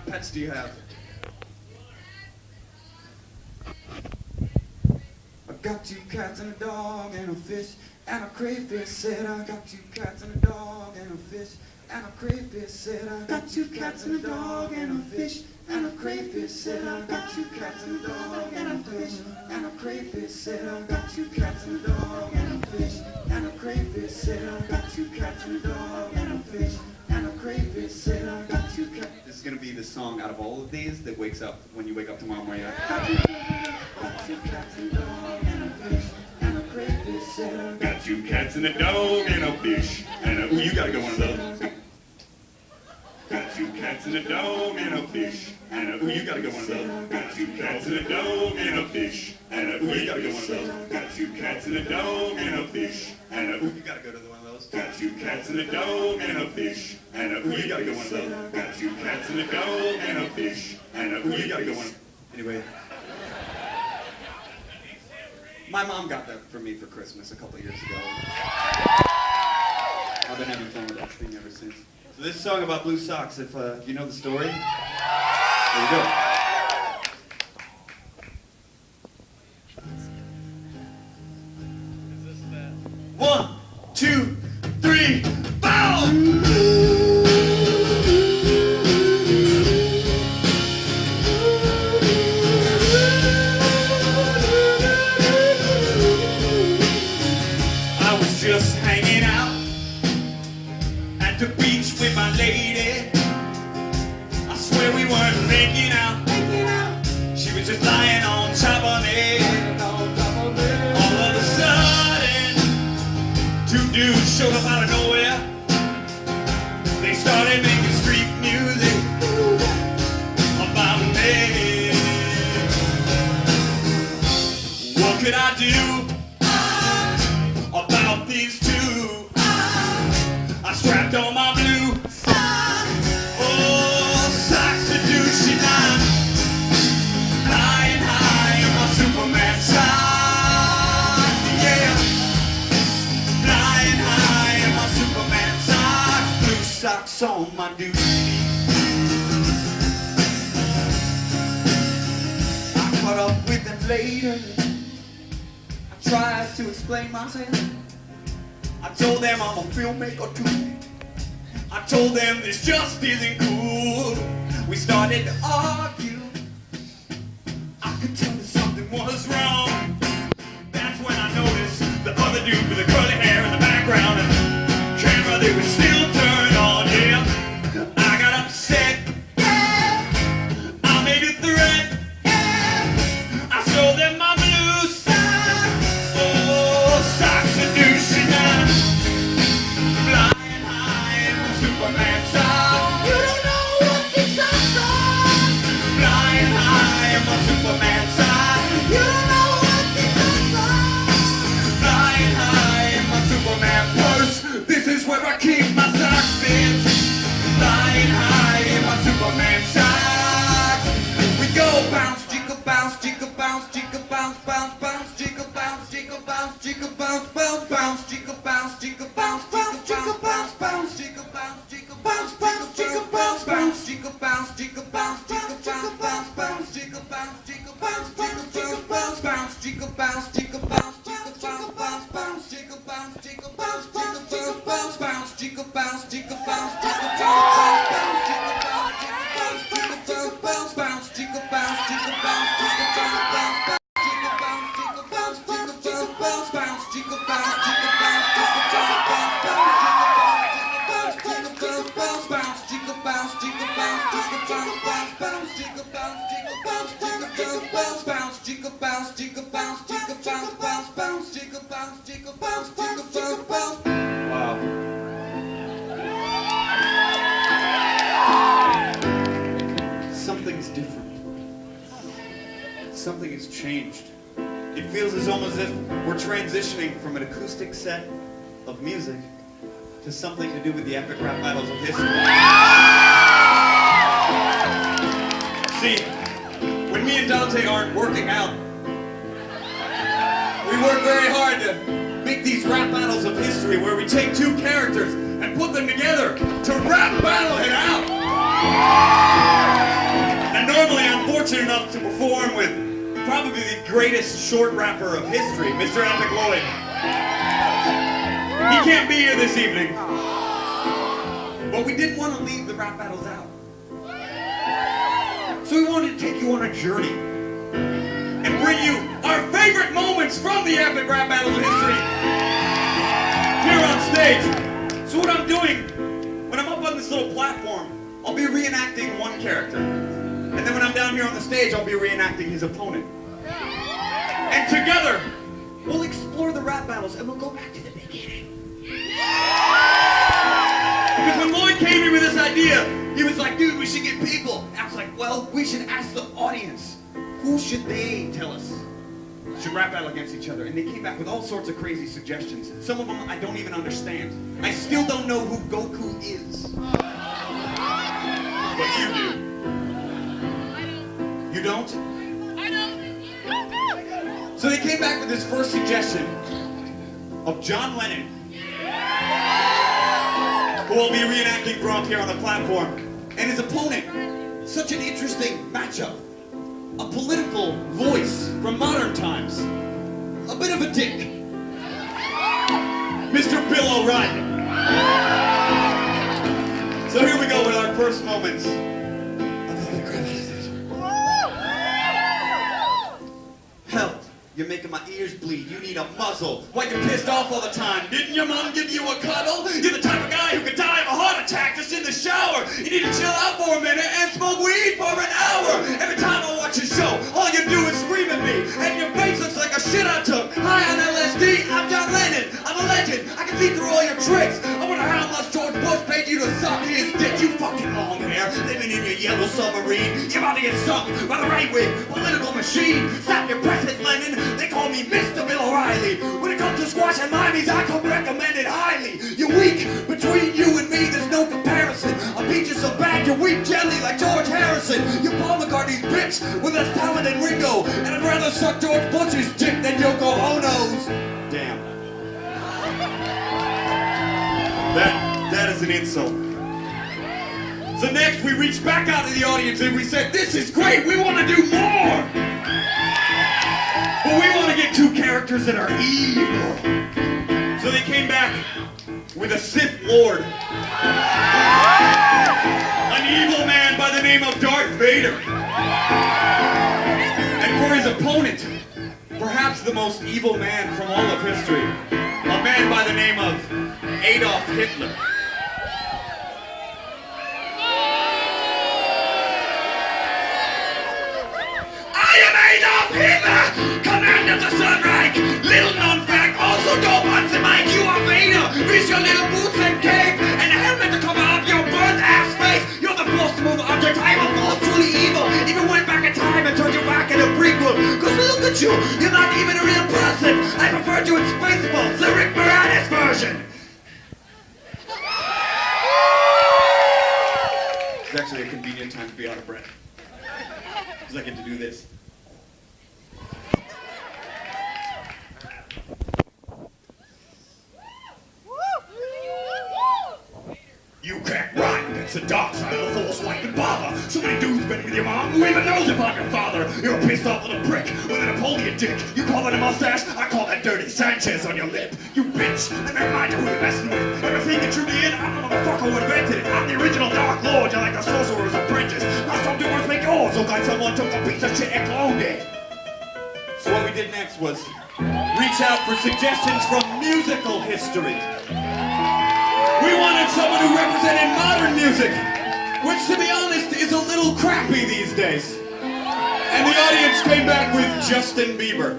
of pets do you have? I got 2 cats and a dog and a fish and a crayfish. Said I got 2 cats and a dog and a fish and a crayfish. Said I got 2 cats and a dog and a fish and a crayfish. Said I got 2 cats and a dog and a fish and a crayfish. Said I got 2 cats and a dog and a fish and a crayfish. Said I got 2 cats and a dog and a fish and a crayfish. Said I got 2 cats. This is gonna be the song out of all of these that wakes up when you wake up tomorrow morning. Got 2 cats and a dog and a fish and a crayfish. Said I got 2 cats and a dog and a fish and a. Ooh, you gotta go one of those. Got 2 cats and a dog and a fish and a. Ooh, you gotta go one of those. Got 2 cats and a dog and a fish and a. Ooh, you gotta go one of those. Got 2 cats and a dog and a fish and a. Ooh, you gotta go to one of those. Got 2 cats and a dog and a fish and a. Ooh, you gotta go one of those. Got 2 cats and a dog and a fish and a. Ooh, you gotta go one. Anyway, my mom got that for me for Christmas a couple years ago. I've been having fun with that thing ever since. So this song about blue socks, if you know the story, there you go. Is this that? 1, 2, 3, bow! I was just hanging out at the beach with my lady. I swear we weren't making out. She was just lying on top of me. All of a sudden, 2 dudes showed up out of nowhere. They started making street music about me. What could I do about these 2? I strapped on my blue socks. Oh, socks seducing I'm flying high in my Superman socks. Yeah, flying high in my Superman socks. Blue socks on my dude. I caught up with them later. I tried to explain myself. I told them I'm a filmmaker too. I told them this just isn't cool. We started to argue. I could tell that something was wrong. That's when I noticed the other dude with the curly hair in the background and the camera, they were still turned on. Yeah, I got upset. I made a threat. I showed them my blue socks. Oh, socks seducing I'm flying high in my Superman socks. You don't know what these socks are. Flying high in my Superman socks. You don't know what these socks are. Flying high in my Superman purse. This is where I keep my socks, bitch. Flying high in my Superman socks. We go bounce, jiggle bounce, jiggle bounce, jiggle bounce, bounce, bounce, jiggle bounce, jiggle bounce, jiggle bounce, bounce, bounce, jiggle bounce, jiggle bounce, bounce, jiggle bounce, bounce, jiggle bounce, jiggle bounce, bounce, jiggle bounce, bounce, jiggle bounce, jiggle bounce, jiggle bounce, bounce, bounce, jiggle bounce, jiggle bounce, jiggle bounce, bounce, jiggle bounce, jiggle bounce, jiggle bounce, bounce, bounce, jiggle bounce, jiggle bounce, jiggle bounce, bounce, jiggle bounce, jiggle bounce, jiggle bounce, bounce, jiggle bounce, jiggle bounce, bounce, jiggle bounce, jiggle bounce, jiggle bounce, bounce, jiggle bounce, jiggle bounce, jiggle bounce, bounce, jiggle bounce, jiggle bounce, jiggle bounce, bounce, jiggle bounce, jiggle bounce, jiggle bounce, bounce, jiggle bounce, jiggle bounce, jiggle bounce, bounce, jiggle bounce, jiggle bounce, jiggle bounce, bounce, bounce, jiggle bounce, jiggle bounce, jiggle bounce, bounce. Wow. Something's different. Something has changed. It feels as almost as if we're transitioning from an acoustic set of music to something to do with the epic rap battles of history. See, when me and Dante aren't working out, we work very hard to make these rap battles of history where we take 2 characters and put them together to rap battle it out. to perform with probably the greatest short rapper of history, Mr. Epic Lloyd. He can't be here this evening, but we didn't want to leave the rap battles out. So we wanted to take you on a journey and bring you our favorite moments from the epic rap battles of history here on stage. So what I'm doing, when I'm up on this little platform, I'll be reenacting one character. And then when I'm down here on the stage, I'll be reenacting his opponent. And together, we'll explore the rap battles and we'll go back to the beginning. Because when Lloyd came here with this idea, he was like, dude, we should get people. And I was like, well, we should ask the audience. Who should they tell us should rap battle against each other? And they came back with all sorts of crazy suggestions. Some of them I don't even understand. I still don't know who Goku is. But you do. You don't? I don't. So they came back with this first suggestion of John Lennon, who will be reenacting from up here on the platform, and his opponent. Such an interesting matchup. A political voice from modern times. A bit of a dick. Mr. Bill O'Reilly. So here we go with our first moments. Help. You're making my ears bleed. You need a muzzle. Why you pissed off all the time? Didn't your mom give you a cuddle? You're the type of guy who could die of a heart attack just in the shower. You need to chill out for a minute and smoke weed for an hour. Every time I watch your show, all you do is scream at me. And your face looks like a shit I took. Hi, I'm LSD. I'm John Lennon. I'm a legend. I can see through all your tricks. I wonder how much George Bush paid you to suck his dick. You fucking long hair, living in your yellow submarine. You're about to get sunk by the right-wing political machine. Stop your presses, Lennon. They call me Mr. Bill O'Reilly. When it comes to squashing limeys, I come recommend it highly. You're weak. Between you and me, there's no comparison. I beat you so bad, you're weak jelly like George Harrison. You're Paul McCartney's bitch with less talent than Ringo. And I'd rather suck George Bush's dick than Yoko Ono's. Damn. That is an insult. So next, we reached back out to the audience and we said, this is great, we want to do more. But we want to get two characters that are evil. So they came back with a Sith Lord. An evil man by the name of Darth Vader. And for his opponent, perhaps the most evil man from all of history, a man by the name of Adolf Hitler. I am Adolf Hitler! Command of the Sunreich! Little known fact, also dope on the mic, you are Vader! Reach your little boots and cape, and a helmet to cover up your burnt ass face! You're the force to move object, I'm a force truly evil! Even went back in time and turned you back in a prequel! Cause look at you, you're not even a real person! I preferred you in Spaceballs, the Rick Moranis version! It's actually a convenient time to be out of breath. Because I get to do this. You can't run against the dark side of the force like the bother. So many dudes been with your mom, who even knows if I'm your father? You're a pissed off little prick with a Napoleon dick. You call that a mustache? I call that dirty Sanchez on your lip. You bitch, let me remind you who you're messing with. Everything that you did, I'm the motherfucker who invented it. I'm the original Dark Lord, you're like the sorcerer's apprentice. Now some doers make yours, look like someone took a piece of shit and cloned it. So what we did next was reach out for suggestions from musical history. We wanted someone who represented modern music, which, to be honest, is a little crappy these days. And the audience came back with Justin Bieber.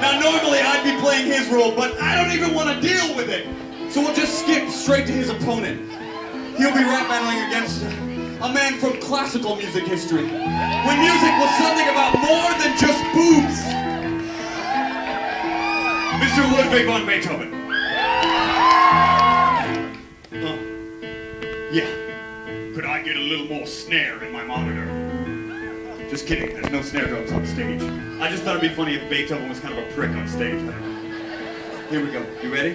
Now, normally I'd be playing his role, but I don't even want to deal with it. So we'll just skip straight to his opponent. He'll be rap battling against a man from classical music history, when music was something about more than just boobs. Mr. Ludwig von Beethoven. Yeah. Could I get a little more snare in my monitor? Just kidding, there's no snare drums on stage. I just thought it'd be funny if Beethoven was kind of a prick on stage. Here we go. You ready?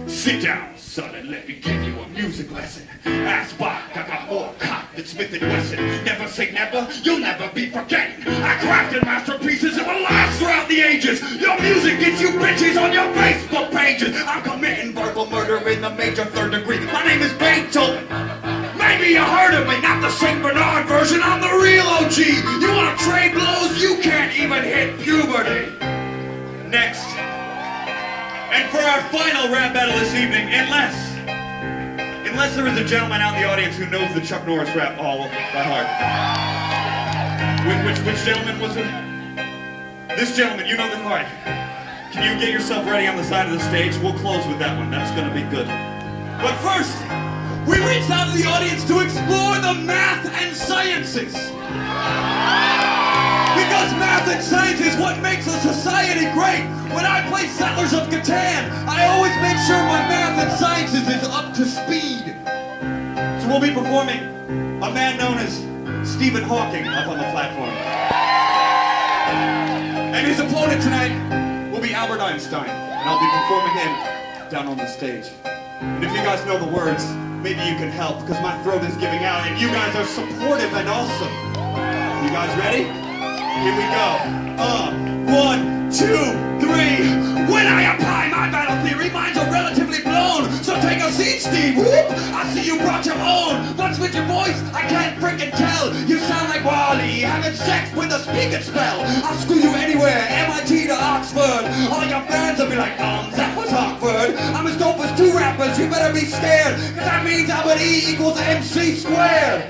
Sit down, son, and let me give you a music lesson. Ask Bach, I got more cotton It's Smith & Wesson. Never say never, you'll never be forgotten. I crafted masterpieces that will last throughout the ages. Your music gets you bitches on your Facebook pages. I'm committing verbal murder in the major third degree. My name is Beethoven. Maybe you heard of me, not the St. Bernard version, I'm the real OG. You wanna trade blows? You can't even hit puberty. Next. And for our final rap battle this evening, unless there is a gentleman out in the audience who knows the Chuck Norris rap all by heart. Which gentleman was it? This gentleman, you know the part. Can you get yourself ready on the side of the stage? We'll close with that one. That's gonna be good. But first, we reached out to the audience to explore the math and sciences. Because math and science is what makes a society great. When I play Settlers of Catan, I always make sure my math and sciences is up to speed. So we'll be performing a man known as Stephen Hawking up on the platform. And his opponent tonight will be Albert Einstein. And I'll be performing him down on the stage. And if you guys know the words, maybe you can help, because my throat is giving out, and you guys are supportive and awesome. You guys ready? Here we go. 1, 2, 3. When I apply my battle theory, minds are relatively blown. So take a seat, Steve. Whoop! I see you brought your own. What's with your voice? I can't freaking tell. You sound like Wally having sex with a speaking spell. I'll screw you anywhere, MIT to Oxford. All your fans will be like, that was awkward. I'm as dope as 2 rappers, you better be scared. Cause that means Albert E equals MC squared.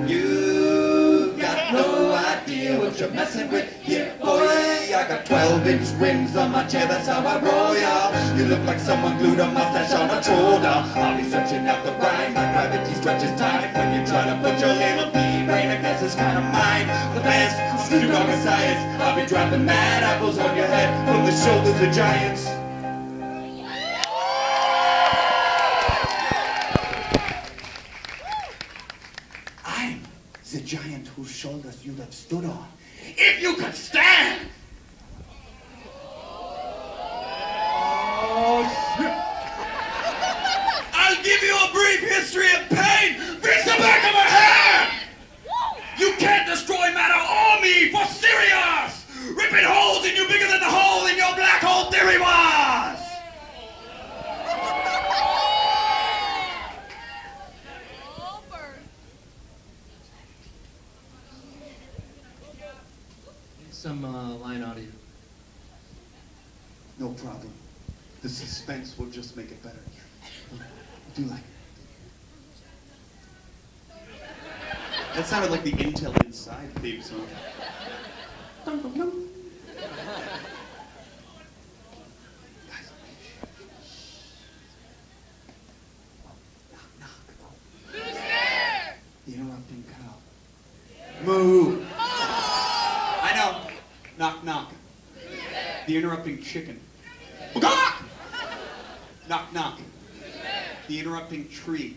You got no idea what you're messing with here, boy. I got 12-inch rims on my chair, that's how I roll, y'all. You look like someone glued a mustache on a shoulder. I'll be searching out the rhyme, my gravity stretches tight. When you try to put your little pea brain against this kind of mine. The best, too dog of science. I'll be dropping mad apples on your head from the shoulders of giants. I'm the giant whose shoulders you'd have stood on if you could stand. I'll give you a brief history of pain. Reach the back of my hand. You can't destroy matter or me, for serious. Ripping holes in you bigger than the hole in your black hole theory was. Some line audio. No problem. The suspense will just make it better. Do like it. That sounded like the Intel Inside theme song. Guys, knock, knock. Who's there? The interrupting cow. Moo. I know. Knock, knock. The interrupting chicken. Knock, knock. The interrupting tree.